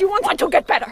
want to get better.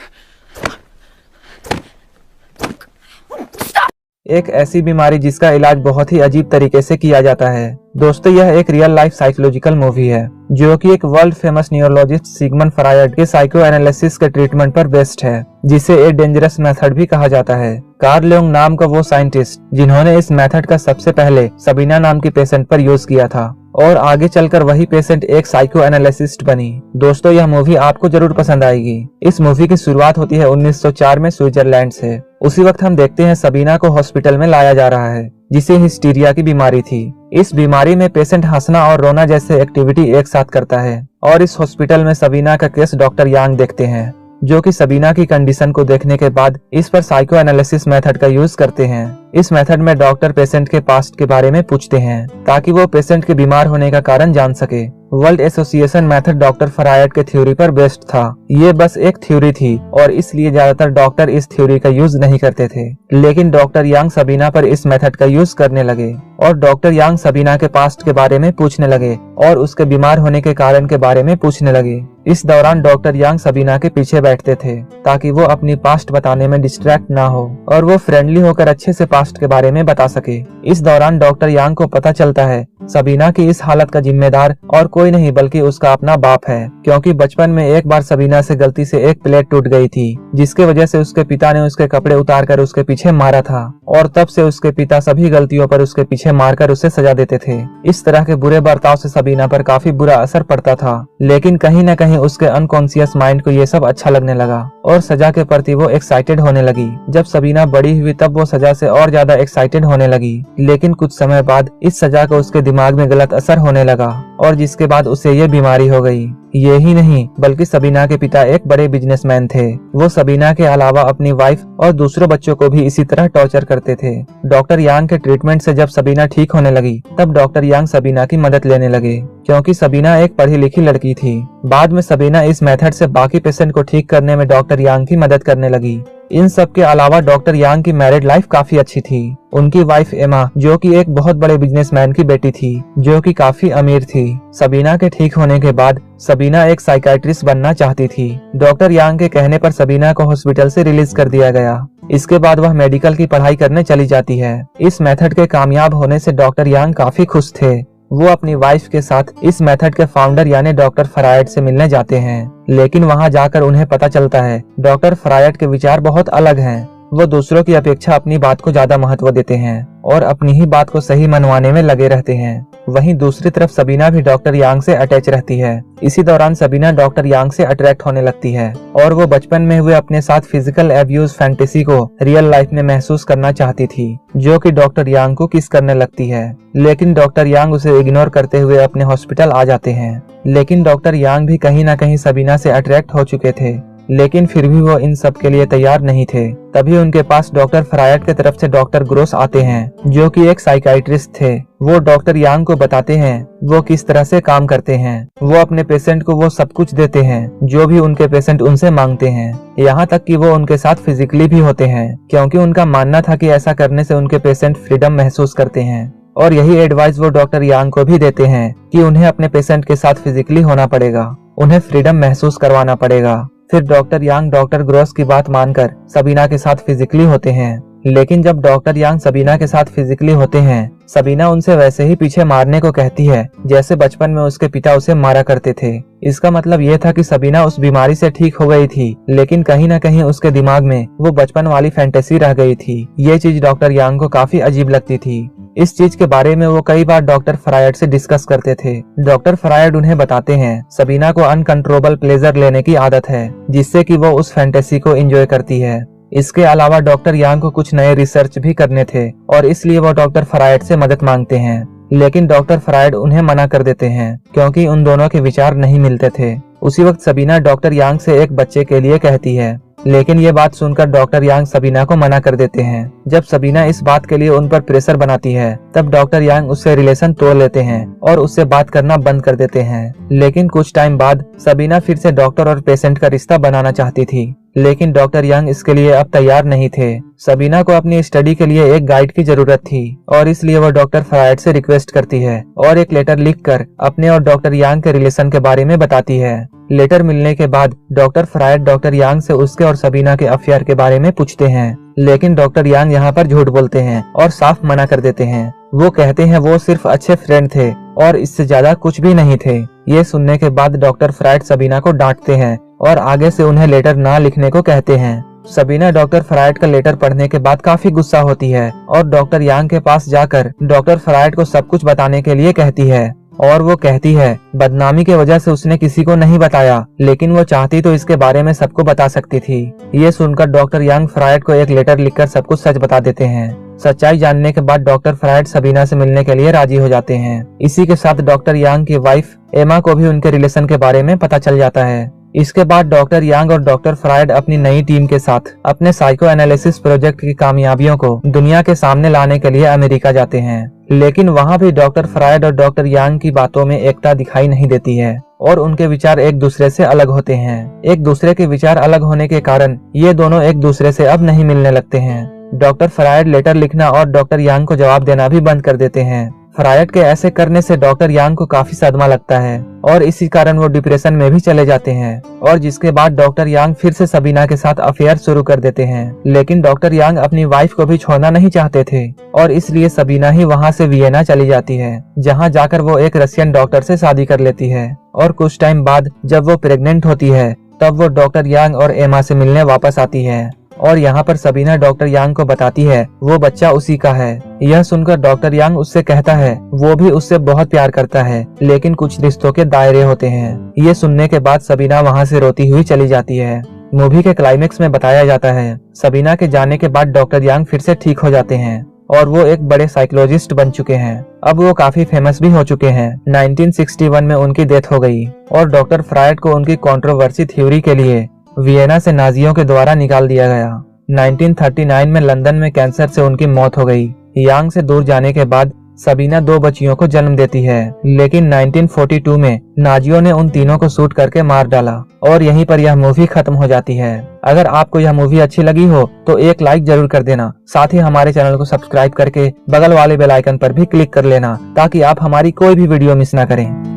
एक ऐसी बीमारी जिसका इलाज बहुत ही अजीब तरीके से किया जाता है। दोस्तों, यह एक रियल लाइफ साइकोलॉजिकल मूवी है जो कि एक world famous neurologist Sigmund Freud के साइको एनालिसिस के ट्रीटमेंट पर बेस्ड है, जिसे ए डेंजरस मेथड भी कहा जाता है। कार्ल युंग नाम का वो साइंटिस्ट जिन्होंने इस मेथड का सबसे पहले सबीना नाम की पेशेंट पर यूज किया था और आगे चलकर वही पेशेंट एक साइको एनालिसिस्ट बनी। दोस्तों, यह मूवी आपको जरूर पसंद आएगी। इस मूवी की शुरुआत होती है 1904 में स्विट्जरलैंड से। उसी वक्त हम देखते हैं सबीना को हॉस्पिटल में लाया जा रहा है, जिसे हिस्टीरिया की बीमारी थी। इस बीमारी में पेशेंट हंसना और रोना जैसे एक्टिविटी एक साथ करता है और इस हॉस्पिटल में सबीना का केस डॉक्टर यांग देखते हैं, जो कि सबीना की कंडीशन को देखने के बाद इस पर साइको एनालिसिस मेथड का यूज करते हैं। इस मेथड में डॉक्टर पेशेंट के पास्ट के बारे में पूछते हैं ताकि वो पेशेंट के बीमार होने का कारण जान सके। World association method doctor Freud के थ्योरी पर बेस्ड था। ये बस एक थ्योरी थी और इसलिए ज्यादातर डॉक्टर इस थ्योरी का यूज नहीं करते थे, लेकिन डॉक्टर यांग सबीना पर इस मेथड का यूज करने लगे और डॉक्टर यांग सबीना के पास्ट के बारे में पूछने लगे और उसके बीमार होने के कारण के बारे में पूछने लगे। इस दौरान डॉक्टर यांग सबीना के पीछे बैठते थे ताकि वो अपनी पास्ट बताने में डिस्ट्रैक्ट ना हो और वो फ्रेंडली होकर अच्छे से पास्ट के बारे में बता सके। इस दौरान डॉक्टर यांग को पता चलता है सबीना की इस हालत का जिम्मेदार और कोई नहीं बल्कि उसका अपना बाप है, क्योंकि बचपन में एक बार सबीना से गलती से एक प्लेट टूट गई थी, जिसके वजह से उसके पिता ने उसके कपड़े उतारकर उसके पीछे मारा था और तब से उसके पिता सभी गलतियों पर उसके पीछे मारकर उसे सजा देते थे। इस तरह के बुरे बर्ताव से सबीना पर काफी बुरा असर पड़ता था, लेकिन कहीं न कहीं उसके अनकॉन्शियस माइंड को ये सब अच्छा लगने लगा और सजा के प्रति वो एक्साइटेड होने लगी। जब सबीना बड़ी हुई तब वो सजा से और ज्यादा एक्साइटेड होने लगी, लेकिन कुछ समय बाद इस सजा का उसके दिमाग में गलत असर होने लगा और जिसके बाद उसे ये बीमारी हो गई। ये ही नहीं बल्कि सबीना के पिता एक बड़े बिजनेसमैन थे। वो सबीना के अलावा अपनी वाइफ और दूसरों बच्चों को भी इसी तरह टॉर्चर करते थे। डॉक्टर यांग के ट्रीटमेंट से जब सबीना ठीक होने लगी तब डॉक्टर यांग सबीना की मदद लेने लगे, क्योंकि सबीना एक पढ़ी लिखी लड़की थी। बाद में सबीना इस मेथड से बाकी पेशेंट को ठीक करने में डॉक्टर यांग की मदद करने लगी। इन सब के अलावा डॉक्टर यांग की मैरिड लाइफ काफी अच्छी थी। उनकी वाइफ एमा, जो कि एक बहुत बड़े बिजनेसमैन की बेटी थी, जो कि काफी अमीर थी। सबीना के ठीक होने के बाद सबीना एक साइकाइट्रिस्ट बनना चाहती थी। डॉक्टर यांग के कहने पर सबीना को हॉस्पिटल से रिलीज कर दिया गया। इसके बाद वह मेडिकल की पढ़ाई करने चली जाती है। इस मेथड के कामयाब होने से डॉक्टर यांग काफी खुश थे। वो अपनी वाइफ के साथ इस मेथड के फाउंडर यानी डॉक्टर फ्रायड से मिलने जाते हैं, लेकिन वहां जाकर उन्हें पता चलता है डॉक्टर फ्रायड के विचार बहुत अलग हैं। वो दूसरों की अपेक्षा अपनी बात को ज्यादा महत्व देते हैं और अपनी ही बात को सही मनवाने में लगे रहते हैं। वहीं दूसरी तरफ सबीना भी डॉक्टर यांग से अटैच रहती है। इसी दौरान सबीना डॉक्टर यांग से अट्रैक्ट होने लगती है और वो बचपन में हुए अपने साथ फिजिकल एब्यूज फैंटेसी को रियल लाइफ में महसूस करना चाहती थी, जो कि डॉक्टर यांग को किस करने लगती है। लेकिन डॉक्टर यांग उसे इग्नोर करते हुए अपने हॉस्पिटल आ जाते हैं। लेकिन डॉक्टर यांग भी कहीं न कहीं सबीना से अट्रैक्ट हो चुके थे, लेकिन फिर भी वो इन सब के लिए तैयार नहीं थे। तभी उनके पास डॉक्टर फ्रायड के तरफ से डॉक्टर ग्रोस आते हैं, जो कि एक साइकाइट्रिस्ट थे। वो डॉक्टर यांग को बताते हैं वो किस तरह से काम करते हैं। वो अपने पेशेंट को वो सब कुछ देते हैं जो भी उनके पेशेंट उनसे मांगते हैं, यहाँ तक कि वो उनके साथ फिजिकली भी होते हैं, क्योंकि उनका मानना था कि ऐसा करने से उनके पेशेंट फ्रीडम महसूस करते हैं। और यही एडवाइस वो डॉक्टर यांग को भी देते हैं कि उन्हें अपने पेशेंट के साथ फिजिकली होना पड़ेगा, उन्हें फ्रीडम महसूस करवाना पड़ेगा। फिर डॉक्टर यांग डॉक्टर ग्रोस की बात मानकर सबीना के साथ फिजिकली होते हैं। लेकिन जब डॉक्टर यांग सबीना के साथ फिजिकली होते हैं, सबीना उनसे वैसे ही पीछे मारने को कहती है जैसे बचपन में उसके पिता उसे मारा करते थे। इसका मतलब ये था कि सबीना उस बीमारी से ठीक हो गई थी, लेकिन कहीं न कहीं उसके दिमाग में वो बचपन वाली फैंटेसी रह गई थी। ये चीज डॉक्टर यांग को काफी अजीब लगती थी। इस चीज के बारे में वो कई बार डॉक्टर फ्रायड से डिस्कस करते थे। डॉक्टर फ्रायड उन्हें बताते हैं सबीना को अनकंट्रोलेबल प्लेजर लेने की आदत है, जिससे कि वो उस फैंटेसी को एंजॉय करती है। इसके अलावा डॉक्टर यांग को कुछ नए रिसर्च भी करने थे और इसलिए वो डॉक्टर फ्रायड से मदद मांगते हैं, लेकिन डॉक्टर फ्रायड उन्हें मना कर देते हैं क्योंकि उन दोनों के विचार नहीं मिलते थे। उसी वक्त सबीना डॉक्टर यांग से एक बच्चे के लिए कहती है, लेकिन ये बात सुनकर डॉक्टर यांग सबीना को मना कर देते हैं। जब सबीना इस बात के लिए उन पर प्रेशर बनाती है तब डॉक्टर यांग उससे रिलेशन तोड़ लेते हैं और उससे बात करना बंद कर देते हैं। लेकिन कुछ टाइम बाद सबीना फिर से डॉक्टर और पेशेंट का रिश्ता बनाना चाहती थी, लेकिन डॉक्टर यांग इसके लिए अब तैयार नहीं थे। सबीना को अपनी स्टडी के लिए एक गाइड की जरूरत थी और इसलिए वो डॉक्टर फ्रायड से रिक्वेस्ट करती है और एक लेटर लिखकर अपने और डॉक्टर यांग के रिलेशन के बारे में बताती है। लेटर मिलने के बाद डॉक्टर फ्रायड डॉक्टर यांग से उसके और सबीना के अफेयर के बारे में पूछते हैं, लेकिन डॉक्टर यांग यहाँ पर झूठ बोलते हैं और साफ मना कर देते हैं। वो कहते हैं वो सिर्फ अच्छे फ्रेंड थे और इससे ज्यादा कुछ भी नहीं थे। ये सुनने के बाद डॉक्टर फ्रायड सबीना को डांटते हैं और आगे से उन्हें लेटर ना लिखने को कहते हैं। सबीना डॉक्टर फ्रायड का लेटर पढ़ने के बाद काफी गुस्सा होती है और डॉक्टर यांग के पास जाकर डॉक्टर फ्रायड को सब कुछ बताने के लिए कहती है। और वो कहती है बदनामी के वजह से उसने किसी को नहीं बताया, लेकिन वो चाहती तो इसके बारे में सबको बता सकती थी। ये सुनकर डॉक्टर यांग फ्रायड को एक लेटर लिखकर सब कुछ सच बता देते हैं। सच्चाई जानने के बाद डॉक्टर फ्रायड सबीना से मिलने के लिए राजी हो जाते हैं। इसी के साथ डॉक्टर यांग की वाइफ एमा को भी उनके रिलेशन के बारे में पता चल जाता है। इसके बाद डॉक्टर यांग और डॉक्टर फ्रायड अपनी नई टीम के साथ अपने साइको एनालिसिस प्रोजेक्ट की कामयाबियों को दुनिया के सामने लाने के लिए अमेरिका जाते हैं। लेकिन वहाँ भी डॉक्टर फ्रायड और डॉक्टर यांग की बातों में एकता दिखाई नहीं देती है और उनके विचार एक दूसरे से अलग होते हैं। एक दूसरे के विचार अलग होने के कारण ये दोनों एक दूसरे से अब नहीं मिलने लगते हैं। डॉक्टर फ्रायड लेटर लिखना और डॉक्टर यांग को जवाब देना भी बंद कर देते हैं। फ्रायड के ऐसे करने से डॉक्टर यांग को काफी सदमा लगता है और इसी कारण वो डिप्रेशन में भी चले जाते हैं और जिसके बाद डॉक्टर यांग फिर से सबीना के साथ अफेयर शुरू कर देते हैं। लेकिन डॉक्टर यांग अपनी वाइफ को भी छोड़ना नहीं चाहते थे और इसलिए सबीना ही वहाँ से वियना चली जाती है, जहाँ जाकर वो एक रशियन डॉक्टर से शादी कर लेती है। और कुछ टाइम बाद जब वो प्रेग्नेंट होती है तब वो डॉक्टर यांग और एमा से मिलने वापस आती है और यहाँ पर सबीना डॉक्टर यांग को बताती है वो बच्चा उसी का है। यह सुनकर डॉक्टर यांग उससे कहता है वो भी उससे बहुत प्यार करता है, लेकिन कुछ रिश्तों के दायरे होते हैं। ये सुनने के बाद सबीना वहाँ से रोती हुई चली जाती है। मूवी के क्लाइमेक्स में बताया जाता है सबीना के जाने के बाद डॉक्टर यांग फिर से ठीक हो जाते हैं और वो एक बड़े साइकोलॉजिस्ट बन चुके हैं। अब वो काफी फेमस भी हो चुके हैं। 1961 में उनकी डेथ हो गई और डॉक्टर फ्रायड को उनकी कंट्रोवर्सी थ्योरी के लिए वियना से नाजियों के द्वारा निकाल दिया गया। 1939 में लंदन में कैंसर से उनकी मौत हो गई। यांग से दूर जाने के बाद सबीना 2 बच्चियों को जन्म देती है, लेकिन 1942 में नाजियों ने उन तीनों को शूट करके मार डाला और यहीं पर यह मूवी खत्म हो जाती है। अगर आपको यह मूवी अच्छी लगी हो तो एक लाइक जरूर कर देना। साथ ही हमारे चैनल को सब्सक्राइब करके बगल वाले बेल आइकन पर भी क्लिक कर लेना ताकि आप हमारी कोई भी वीडियो मिस ना करें।